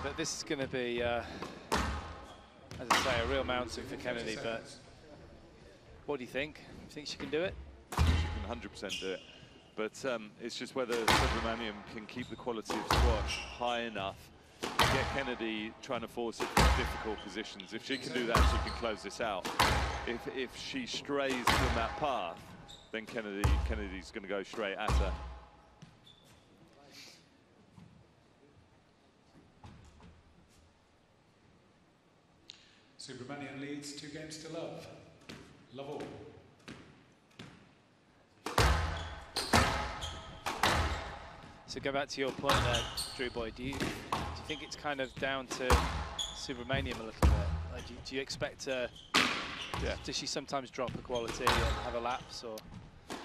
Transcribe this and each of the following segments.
But this is going to be, as I say, a real mountain for Kennedy. But what do you think? Do you think she can do it? She can 100% do it. But it's just whether Subramaniam can keep the quality of squash high enough to get Kennedy trying to force it from difficult positions. If she can do that, she can close this out. If she strays from that path, then Kennedy's going to go straight at her. Subramaniam leads 2 games to love. Love all. So go back to your point there, Drew Boy. Do you think it's kind of down to Subramaniam a little bit? Like, do you expect her? Yeah. Does she sometimes drop a quality and have a lapse, or?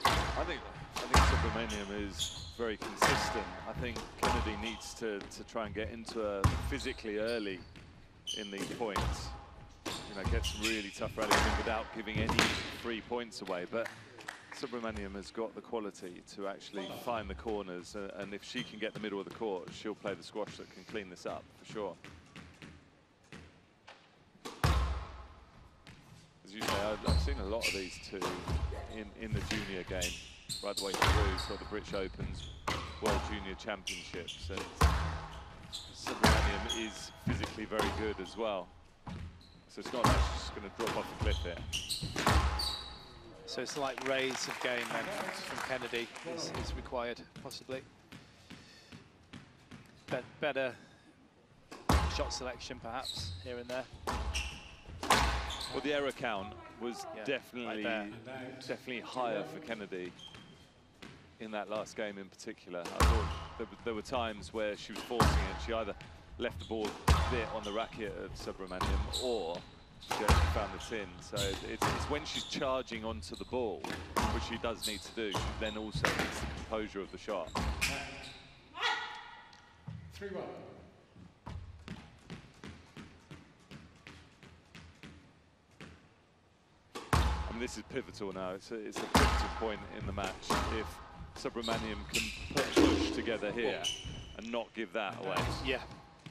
I think Subramaniam is very consistent. I think Kennedy needs to try and get into her physically early in these points. You know, get some really tough rallies without giving any free points away. But Subramaniam has got the quality to actually find the corners, and if she can get the middle of the court, she'll play the squash that can clean this up, for sure. As you say, I've seen a lot of these two in the junior game, right the way through, so the British Opens, World Junior Championships, and Subramaniam is physically very good as well. So it's not like she's just going to drop off a cliff here. So it's like raise of game then from Kennedy is required, possibly. Better shot selection, perhaps, here and there. Well, the error count was definitely higher for Kennedy in that last game in particular. I thought there were times where she was forcing it. She either left the ball a bit on the racket of Subramaniam, or she actually found the tin. So it's when she's charging onto the ball, which she does need to do, she then also needs the composure of the shot. 3-1. I mean, this is pivotal now. It's a pivotal point in the match. If Subramaniam can push together here and not give that away. Yeah.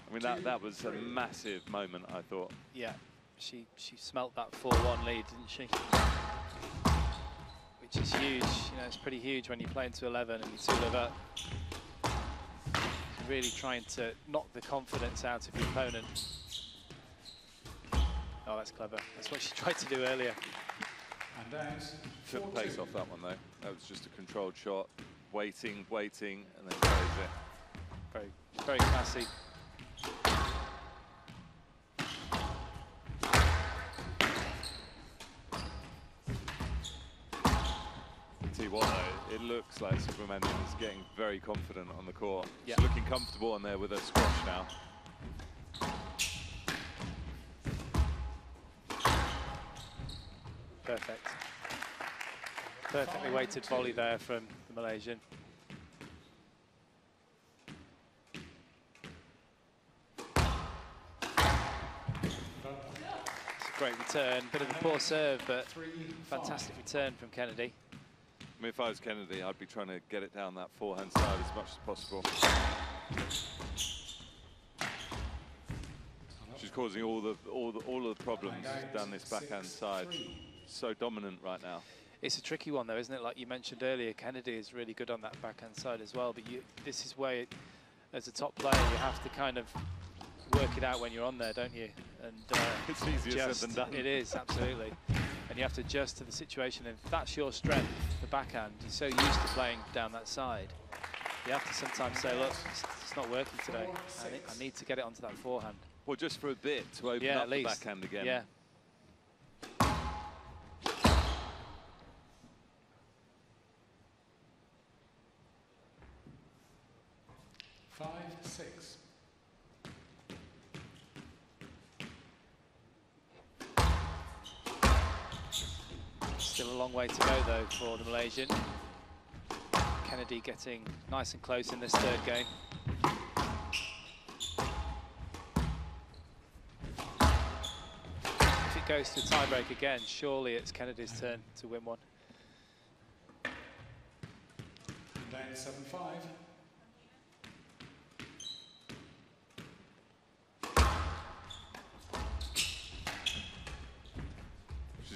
I mean, that was a massive moment, I thought. Yeah, she smelt that 4-1 lead, didn't she? Which is huge. You know, it's pretty huge when you're playing to 11 and you 2-live up. Really trying to knock the confidence out of your opponent. Oh, that's clever. That's what she tried to do earlier. Took the pace off that one, though. That was just a controlled shot. Waiting, and then close it. Very classy. It looks like Subramaniam is getting very confident on the court. Yeah. She's looking comfortable on there with her squash now. Perfect. Perfectly weighted volley there from the Malaysian. It's a great return, bit of a poor serve, but fantastic return from Kennedy. I mean, if I was Kennedy, I'd be trying to get it down that forehand side as much as possible. She's causing all the problems down this backhand side. So dominant right now. It's a tricky one, though, isn't it? Like you mentioned earlier, Kennedy is really good on that backhand side as well. But this is where, as a top player, you have to kind of work it out when you're on there, don't you? And it's easier said than done. It is, absolutely. And you have to adjust to the situation. And if that's your strength, the backhand, you're so used to playing down that side. You have to sometimes say, look, it's not working today. I need to get it onto that forehand. Well, just for a bit to open up the backhand again. Yeah. Still a long way to go, though, for the Malaysian. Kennedy getting nice and close in this third game. If it goes to tiebreak again, surely it's Kennedy's turn to win one. Down 7-5.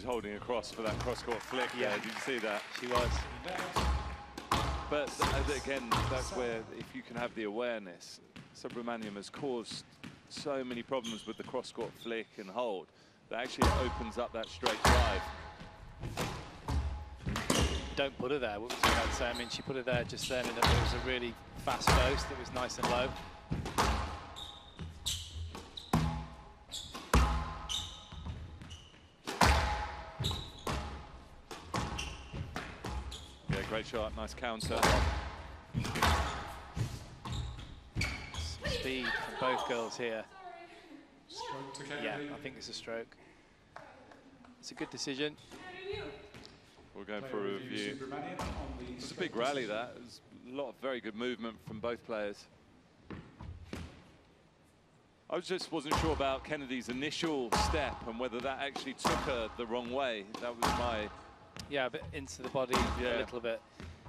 holding across for that cross-court flick. Yeah, did you see that? She was. But again, that's where if you can have the awareness, Subramaniam has caused so many problems with the cross-court flick and hold that actually opens up that straight drive. Don't put her there, what was I about to say? I mean, she put her there just then, and it was a really fast post that was nice and low. Yeah, great shot, nice counter. Speed from both girls here. Stroke to Kennedy. Yeah, I think it's a stroke. It's a good decision. We're going for a review. It was a big rally, that. It was a lot of very good movement from both players. I just wasn't sure about Kennedy's initial step and whether that actually took her the wrong way. That was my... Yeah, a bit into the body a little bit.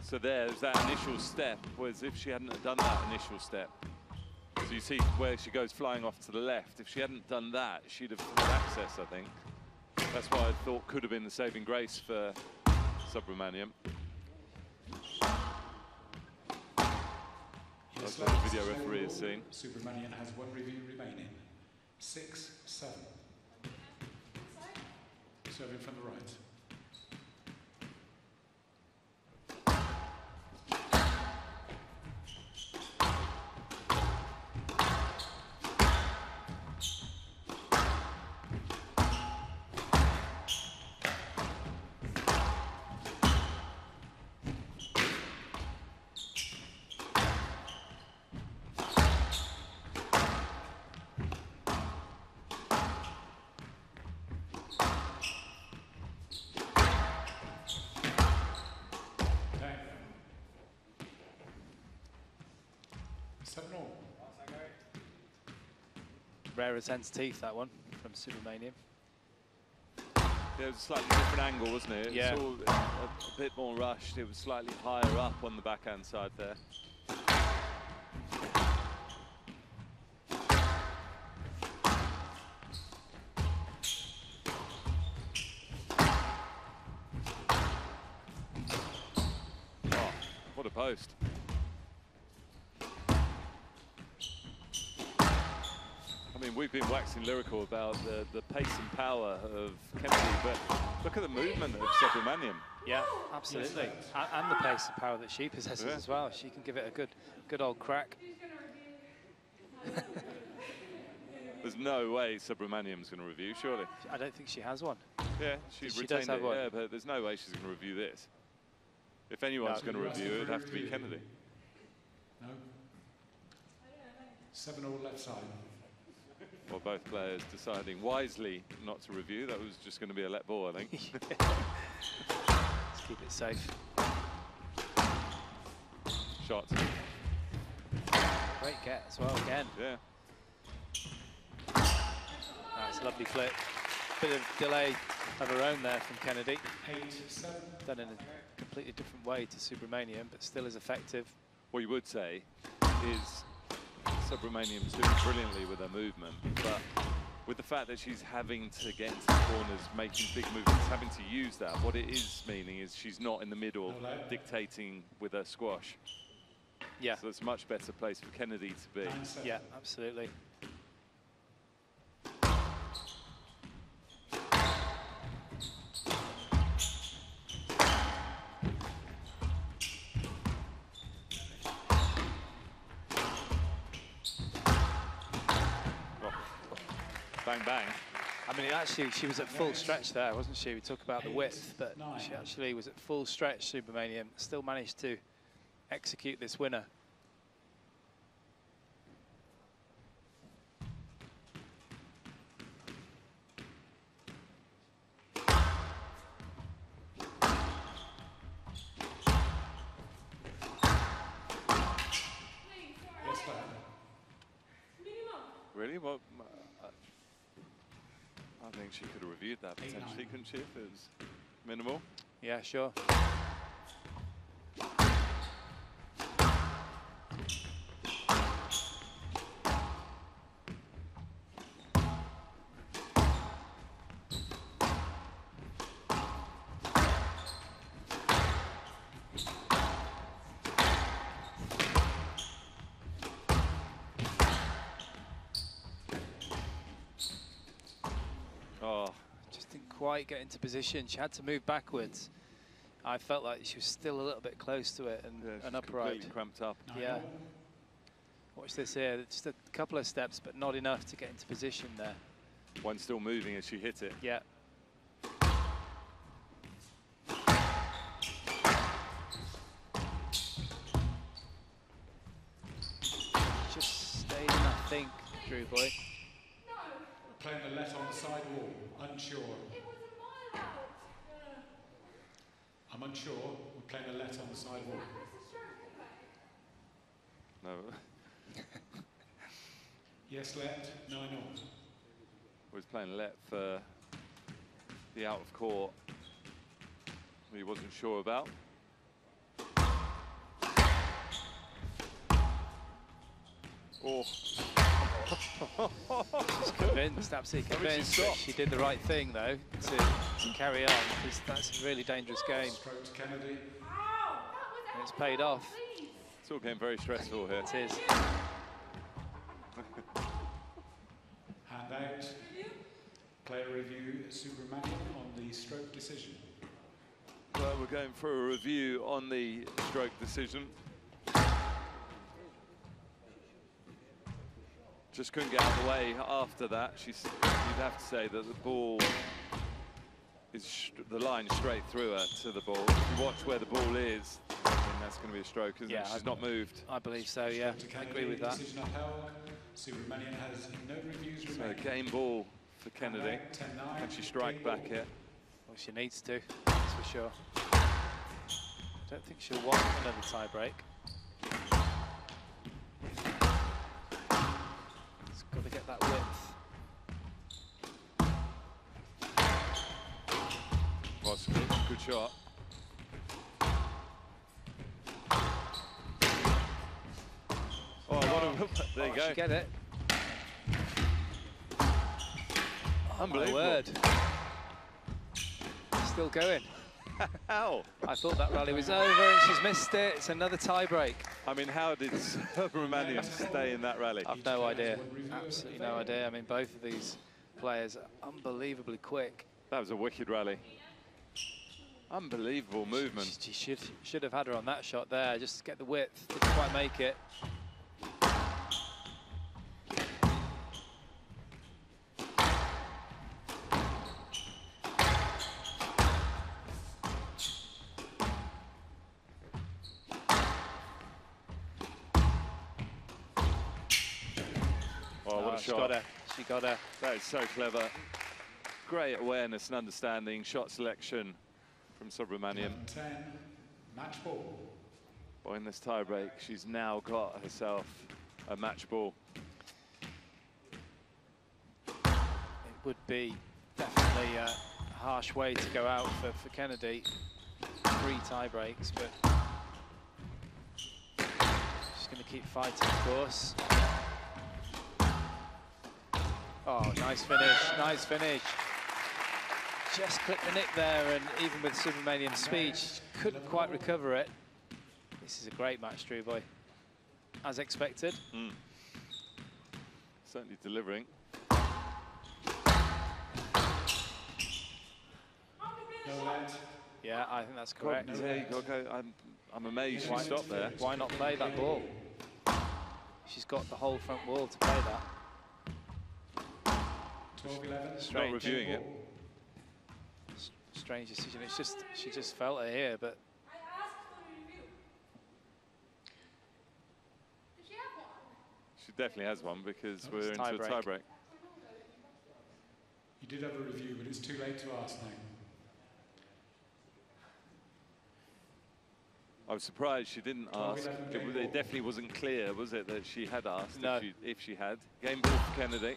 So there's that initial step, whereas if she hadn't done that initial step, so you see where she goes flying off to the left, if she hadn't done that, she'd have had access, I think. That's what I thought could have been the saving grace for Subramaniam. That's what the video referee has seen. Subramaniam has one review remaining. 6-7. Serving from the right. Rare as hen's teeth, that one, from Subramaniam. Yeah, it was a slightly different angle, wasn't it? Yeah. It was all a bit more rushed. It was slightly higher up on the backhand side there. Oh, what a post. I mean, we've been waxing lyrical about the pace and power of Kennedy, but look at the movement of Subramaniam. Yeah, absolutely. And the pace and power that she possesses as well. She can give it a good old crack. There's no way Subramaniam's going to review, surely. I don't think she has one. Yeah, she retained does have it, one. yeah, but there's no way she's going to review this. If anyone's going to review it, it'd have to be Kennedy. No. 7-all left side. Or both players deciding wisely not to review. That was just going to be a let ball, I think. Let's keep it safe. Shot. Great get as well, again. Yeah. Nice, lovely flip. Bit of delay of her own there from Kennedy. 8-7. Done in a completely different way to Subramaniam, but still as effective. What you would say is Subramaniam's doing brilliantly with her movement, but with the fact that she's having to get into the corners, making big movements, having to use that, what it is meaning is she's not in the middle dictating with her squash. Yeah. So it's a much better place for Kennedy to be. 9-7. Yeah, absolutely. Bang, bang. I mean, actually, she was at full stretch there, wasn't she? We talk about the width, but she actually was at full stretch, Subramaniam. Still managed to execute this winner. Really? Well, I think she could have reviewed that potentially, couldn't she, if it was minimal? Yeah, sure. quite get into position. She had to move backwards. I felt like she was still a little bit close to it and upright. Completely cramped up. Yeah. Watch this here. Just a couple of steps, but not enough to get into position there. One still moving as she hit it. Yeah. Just stayed in, I think, Drew Boy. Playing the let on the side wall, unsure. I'm unsure. We're playing a let on the side wall. No. Yes, let, 9-all. Was playing let for the out of court. He wasn't sure about. Oh. She's convinced, absolutely convinced. She did the right thing, though, to carry on, because that's a really dangerous game. Stroke to Kennedy. And it's paid off. It's all getting very stressful here. It is. Hand out. Player review, Subramaniam on the stroke decision. Well, we're going for a review on the stroke decision. Just couldn't get out of the way after that. You'd have to say that the ball is the line straight through her to the ball. If you watch where the ball is, I think that's going to be a stroke, isn't it? She's not moved. I believe so, yeah. I agree with that. Decision upheld. Subramaniam has no reviews remaining. So game ball for Kennedy. Can she strike back here? Well, she needs to, that's for sure. Don't think she'll want another tie break. It's got to get that width. Possibly. Good shot. Oh, what a, there you go. She get it. Unbelievable. My word. Still going. How? I thought that rally was over and she's missed it. It's another tie break. I mean, how did Subramaniam stay in that rally? I've no idea. Absolutely no idea. I mean, both of these players are unbelievably quick. That was a wicked rally. Unbelievable movement. She should have had her on that shot there, just to get the width. Didn't quite make it. Oh, what a She shot. got her. She got her. That is so clever. Great awareness and understanding, shot selection from Subramaniam. 10, match ball. Boy, in this tie break, she's now got herself a match ball. It would be definitely a harsh way to go out for Kennedy. 3 tie breaks, but she's going to keep fighting, of course. Oh, nice finish, nice finish. Just clipped the nick there, and even with Subramaniam's speed, she couldn't quite recover it. This is a great match, Drew Boy. As expected. Certainly delivering. No let. Yeah, I think that's correct. Yeah, you got to go. I'm amazed she stopped there. Why not play that ball? She's got the whole front wall to play that. 12-11. Strange. Not reviewing it. Strange decision. It's just she just felt it here, but She definitely has one because we're into tie a break. tie break. You did have a review, but it's too late to ask now. I was surprised she didn't ask. It definitely wasn't clear, was it, that she had asked? No. If she had. Game ball for Kennedy.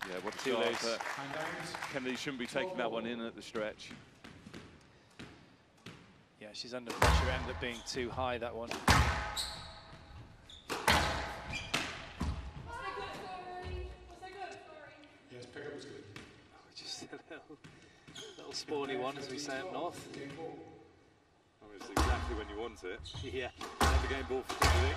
Yeah, what a Too shot. loose. But Handouts. Kennedy shouldn't be taking that one in at the stretch. yeah, she's under pressure. Ended up being too high, that one. Yes, pickup was good. Just a little spawny one, as we say up north. Game ball. I mean, it's exactly when you want it. Yeah. Another game ball for Kennedy.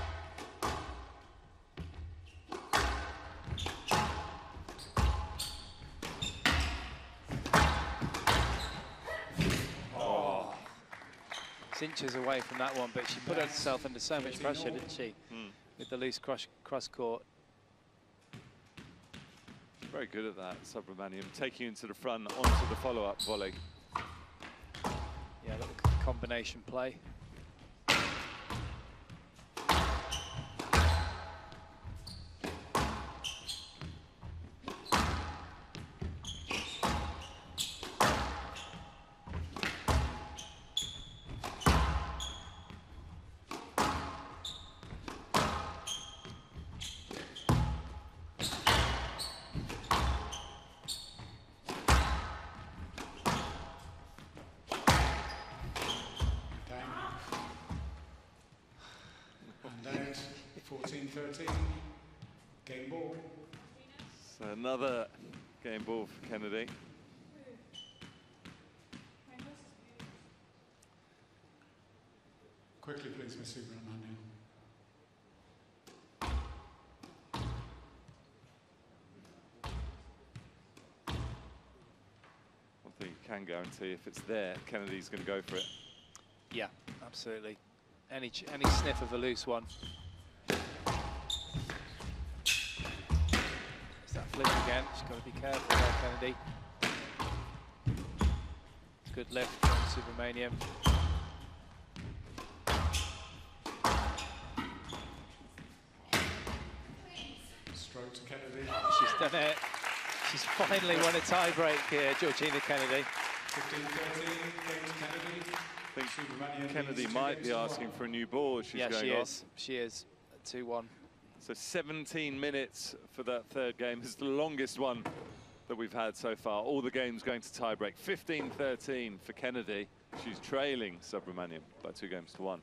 inches away from that one, but she put herself under so much pressure, didn't she? With the loose cross court. Very good at that, Subramaniam, taking you into the front, onto the follow-up volley. Yeah, little combination play. And 14-13, game ball. So another game ball for Kennedy. Quickly, please, Miss Subramaniam. One thing you can guarantee, if it's there, Kennedy's going to go for it. Yeah, absolutely. Any sniff of a loose one. There's that flip again. She's got to be careful there, Kennedy. Good lift from Subramaniam. Stroke to Kennedy. She's done it. She's finally won a tie-break here, Georgina Kennedy. 15-13, game to Kennedy. I think Kennedy might be asking for a new ball. She's going off. She is. 2-1. So 17 minutes for that third game. This is the longest one that we've had so far. All the games going to tie-break. 15-13 for Kennedy. She's trailing Subramaniam by 2 games to 1.